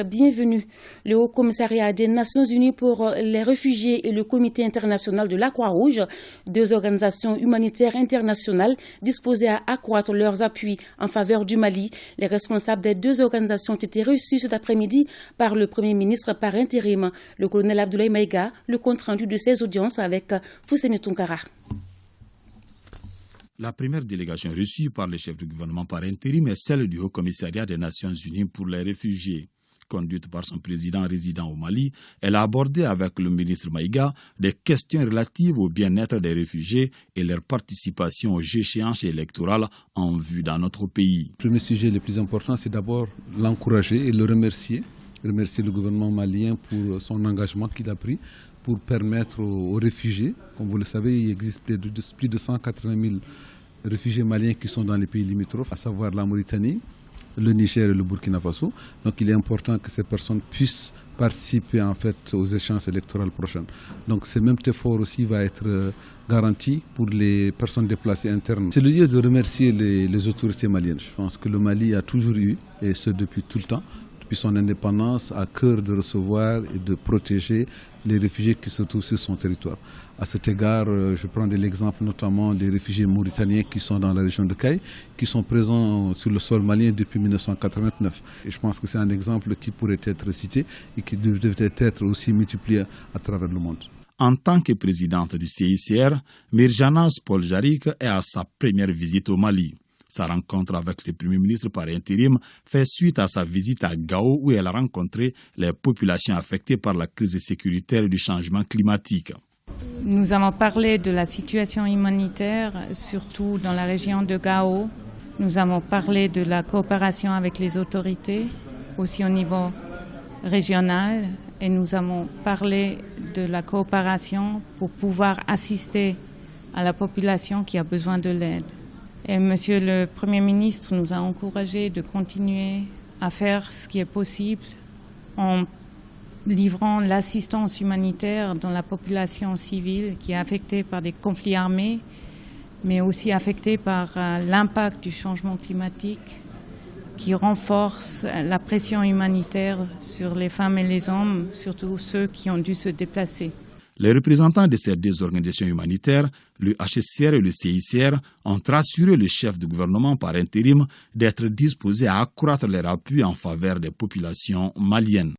Bienvenue. Le Haut Commissariat des Nations Unies pour les réfugiés et le Comité international de la Croix-Rouge, deux organisations humanitaires internationales disposées à accroître leurs appuis en faveur du Mali. Les responsables des deux organisations ont été reçus cet après-midi par le Premier ministre par intérim, le colonel Abdoulaye Maïga, le compte-rendu de ses audiences avec Fousseni Tounkara. La première délégation reçue par le chef du gouvernement par intérim est celle du Haut Commissariat des Nations Unies pour les réfugiés. Conduite par son président résident au Mali, elle a abordé avec le ministre Maïga des questions relatives au bien-être des réfugiés et leur participation aux échéances électorales en vue dans notre pays. Le premier sujet le plus important, c'est d'abord l'encourager et le remercier. Remercier le gouvernement malien pour son engagement qu'il a pris pour permettre aux réfugiés, comme vous le savez, il existe plus de 180 000 réfugiés maliens qui sont dans les pays limitrophes, à savoir la Mauritanie, le Niger et le Burkina Faso. Donc il est important que ces personnes puissent participer en fait aux échéances électorales prochaines. Donc ce même effort aussi va être garanti pour les personnes déplacées internes. C'est le lieu de remercier les autorités maliennes. Je pense que le Mali a toujours eu, et ce depuis tout le temps, depuis son indépendance, à cœur de recevoir et de protéger les réfugiés qui se trouvent sur son territoire. À cet égard, je prends l'exemple notamment des réfugiés mauritaniens qui sont dans la région de Caille, qui sont présents sur le sol malien depuis 1989. Et je pense que c'est un exemple qui pourrait être cité et qui devrait être aussi multiplié à travers le monde. En tant que présidente du CICR, Mirjana Spoljaric est à sa première visite au Mali. Sa rencontre avec le Premier ministre par intérim fait suite à sa visite à Gao où elle a rencontré les populations affectées par la crise sécuritaire et du changement climatique. Nous avons parlé de la situation humanitaire, surtout dans la région de Gao. Nous avons parlé de la coopération avec les autorités, aussi au niveau régional. Et nous avons parlé de la coopération pour pouvoir assister à la population qui a besoin de l'aide. Et Monsieur le Premier ministre nous a encouragés de continuer à faire ce qui est possible en livrant l'assistance humanitaire dans la population civile qui est affectée par des conflits armés, mais aussi affectée par l'impact du changement climatique qui renforce la pression humanitaire sur les femmes et les hommes, surtout ceux qui ont dû se déplacer. Les représentants de ces deux organisations humanitaires, le HCR et le CICR, ont rassuré le chef du gouvernement par intérim d'être disposés à accroître leur appui en faveur des populations maliennes.